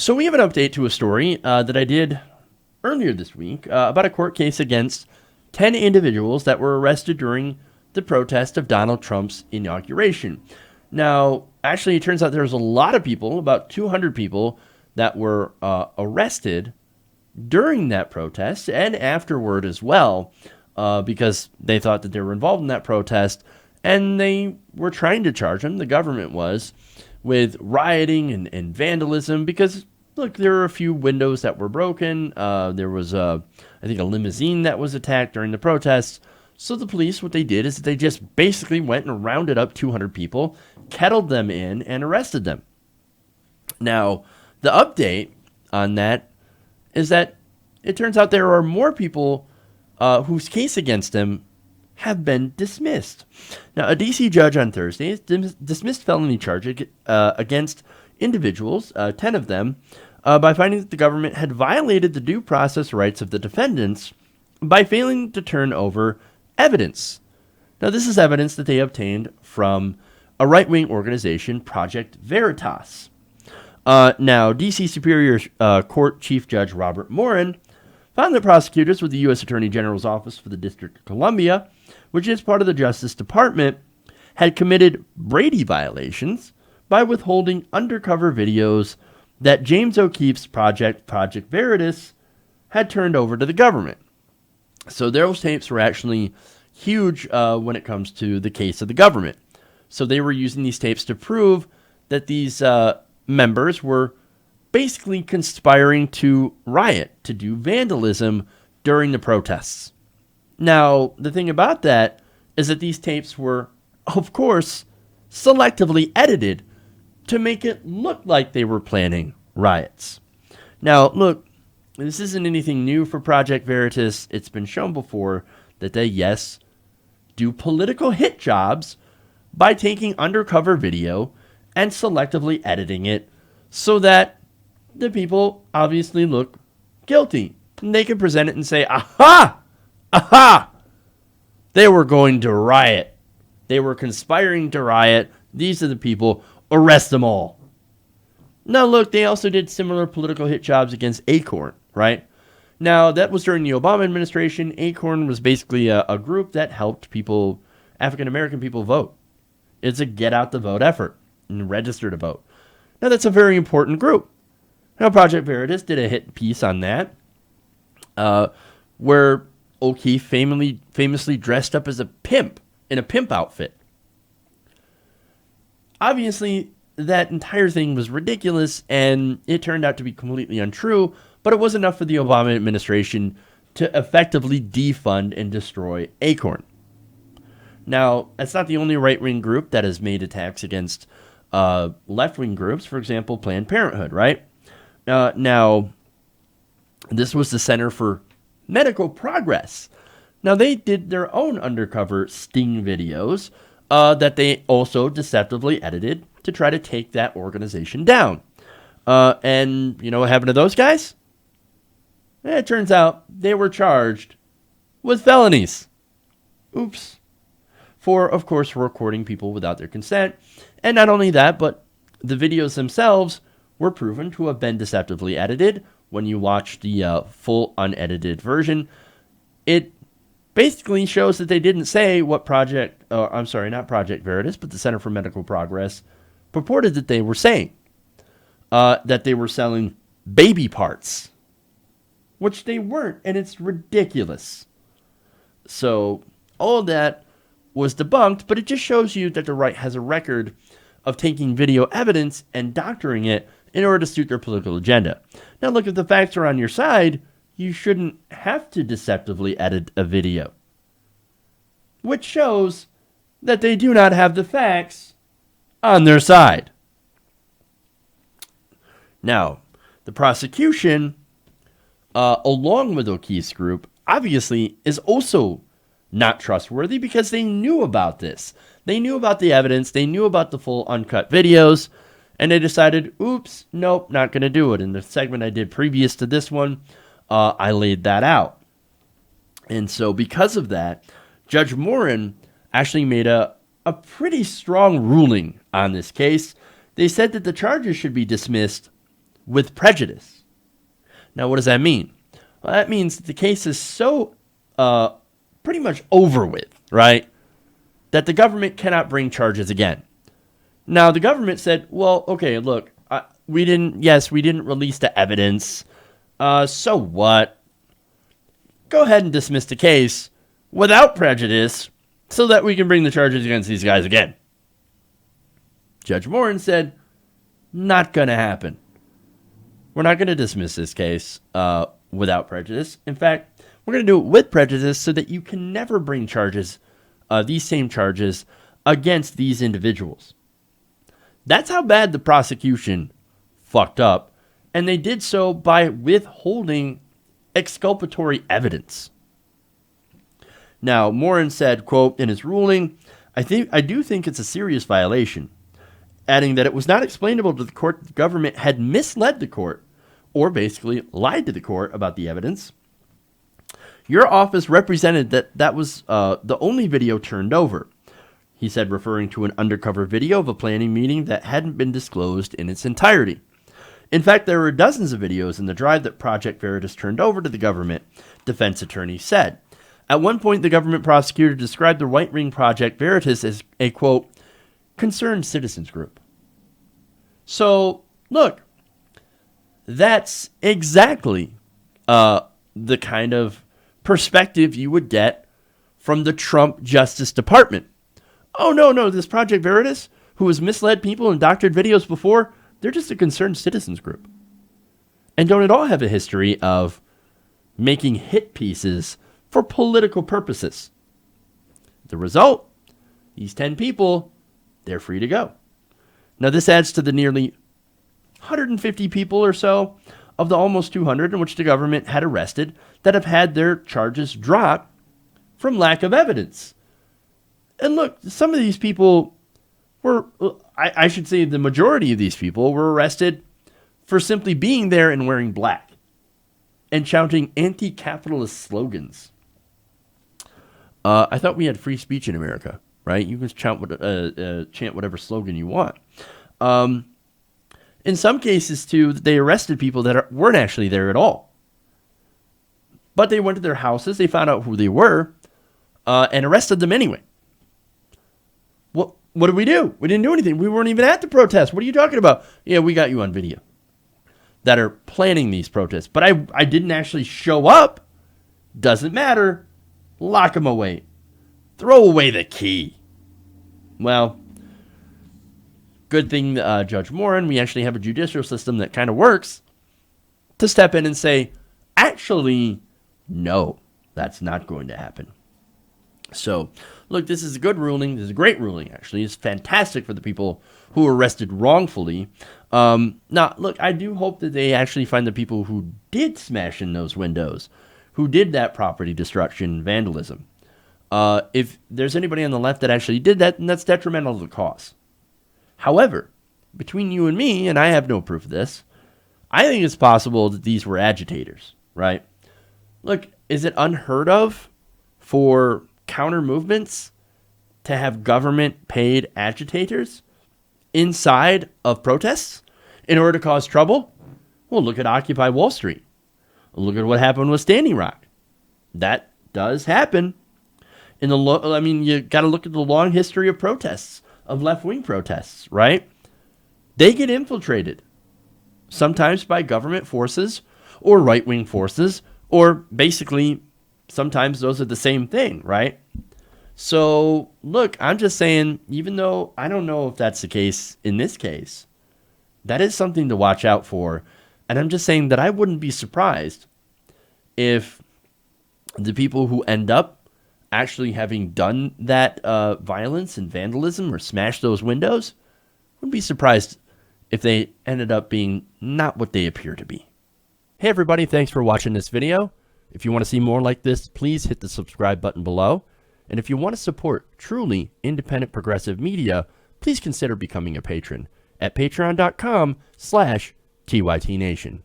So we have an update to a story that I did earlier this week about a court case against 10 individuals that were arrested during the protest of Donald Trump's inauguration. Now, actually, it turns out there was a lot of people, about 200 people, that were arrested during that protest and afterward as well, because they thought that they were involved in that protest, and they were trying to charge them, the government was, with rioting and vandalism because, look, there were a few windows that were broken. There was, I think, a limousine that was attacked during the protests. So the police, what they did is they just basically went and rounded up 200 people, kettled them in, and arrested them. Now, the update on that is that it turns out there are more people whose case against them have been dismissed. Now, a D.C. judge on Thursday dismissed felony charges against individuals, 10 of them, by finding that the government had violated the due process rights of the defendants by failing to turn over evidence. Now, this is evidence that they obtained from a right-wing organization, Project Veritas. Now, D.C. Superior Court Chief Judge Robert Morin found that prosecutors with the U.S. Attorney General's Office for the District of Columbia, which is part of the Justice Department, had committed Brady violations by withholding undercover videos that James O'Keefe's Project Veritas had turned over to the government. So those tapes were actually huge when it comes to the case of the government. So they were using these tapes to prove that these members were basically conspiring to riot, to do vandalism during the protests. Now, the thing about that is that these tapes were, of course, selectively edited to make it look like they were planning riots. Now, look, this isn't anything new for Project Veritas. It's been shown before that they, yes, do political hit jobs by taking undercover video and selectively editing it so that the people obviously look guilty. And they can present it and say, aha! Aha! They were going to riot. They were conspiring to riot. These are the people. Arrest them all. Now, look, they also did similar political hit jobs against Acorn, right? Now, that was during the Obama administration. Acorn was basically a group that helped people, African-American people, vote. It's a get-out-the-vote effort and register to vote. Now, that's a very important group. Now, Project Veritas did a hit piece on that, where O'Keefe famously dressed up as a pimp in a pimp outfit. Obviously, that entire thing was ridiculous, and it turned out to be completely untrue, but it was enough for the Obama administration to effectively defund and destroy Acorn. Now, that's not the only right-wing group that has made attacks against left-wing groups, for example, Planned Parenthood, right? Now, this was the Center for Medical Progress. Now, they did their own undercover sting videos that they also deceptively edited to try to take that organization down. And you know what happened to those guys? It turns out they were charged with felonies. Oops. For, of course, recording people without their consent. And not only that, but the videos themselves were proven to have been deceptively edited. When you watch the full unedited version, it basically shows that they didn't say what not Project Veritas, but the Center for Medical Progress purported that they were saying. That they were selling baby parts, which they weren't, and it's ridiculous. So all of that was debunked, but it just shows you that the right has a record of taking video evidence and doctoring it in order to suit their political agenda. Now, look, if the facts are on your side, you shouldn't have to deceptively edit a video, which shows that they do not have the facts on their side. Now, the prosecution, along with O'Keefe's group, obviously is also not trustworthy because they knew about this. They knew about the evidence. They knew about the full uncut videos. And they decided, oops, nope, not going to do it. In the segment I did previous to this one, I laid that out. And so because of that, Judge Morin actually made a pretty strong ruling on this case. They said that the charges should be dismissed with prejudice. Now, what does that mean? Well, that means the case is so pretty much over with, right, that the government cannot bring charges again. Now, the government said, well, okay, look, we didn't release the evidence. So what? Go ahead and dismiss the case without prejudice so that we can bring the charges against these guys again. Judge Morin said, not going to happen. We're not going to dismiss this case without prejudice. In fact, we're going to do it with prejudice so that you can never bring charges, these same charges, against these individuals. That's how bad the prosecution fucked up, and they did so by withholding exculpatory evidence. Now, Morin said, quote, in his ruling, I do think it's a serious violation, adding that it was not explainable to the court that the government had misled the court, or basically lied to the court about the evidence. Your office represented that was the only video turned over, he said, referring to an undercover video of a planning meeting that hadn't been disclosed in its entirety. In fact, there were dozens of videos in the drive that Project Veritas turned over to the government, defense attorney said. At one point, the government prosecutor described the right-wing Project Veritas as a, quote, concerned citizens group. So, look, that's exactly the kind of perspective you would get from the Trump Justice Department. Oh, no, this Project Veritas, who has misled people and doctored videos before, they're just a concerned citizens group. And don't at all have a history of making hit pieces for political purposes. The result, these 10 people, they're free to go. Now, this adds to the nearly 150 people or so of the almost 200 in which the government had arrested that have had their charges dropped from lack of evidence. And look, some of these people were, I should say the majority of these people were arrested for simply being there and wearing black and shouting anti-capitalist slogans. I thought we had free speech in America, right? You can chant whatever slogan you want. In some cases, too, they arrested people that weren't actually there at all. But they went to their houses, they found out who they were, and arrested them anyway. What did we do? We didn't do anything. We weren't even at the protest. What are you talking about? Yeah, we got you on video. That are planning these protests. But I didn't actually show up. Doesn't matter. Lock them away. Throw away the key. Well, good thing, Judge Morin, we actually have a judicial system that kind of works to step in and say, actually, no, that's not going to happen. So, look, this is a good ruling. This is a great ruling, actually. It's fantastic for the people who were arrested wrongfully. Now, look, I do hope that they actually find the people who did smash in those windows, who did that property destruction and vandalism. If there's anybody on the left that actually did that, then that's detrimental to the cause. However, between you and me, and I have no proof of this, I think it's possible that these were agitators, right? Look, is it unheard of for counter movements to have government paid agitators inside of protests in order to cause trouble? Well, look at Occupy Wall Street. Look at what happened with Standing Rock. That does happen. You got to look at the long history of protests, of left-wing protests, right? They get infiltrated, sometimes by government forces or right-wing forces, or basically sometimes those are the same thing, right? So, look, I'm just saying, even though I don't know if that's the case in this case, that is something to watch out for. And I'm just saying that I wouldn't be surprised if the people who end up actually having done that violence and vandalism or smashed those windows, wouldn't be surprised if they ended up being not what they appear to be. Hey everybody, thanks for watching this video. If you want to see more like this, please hit the subscribe button below. And if you want to support truly independent progressive media, please consider becoming a patron at patreon.com/TYTNation.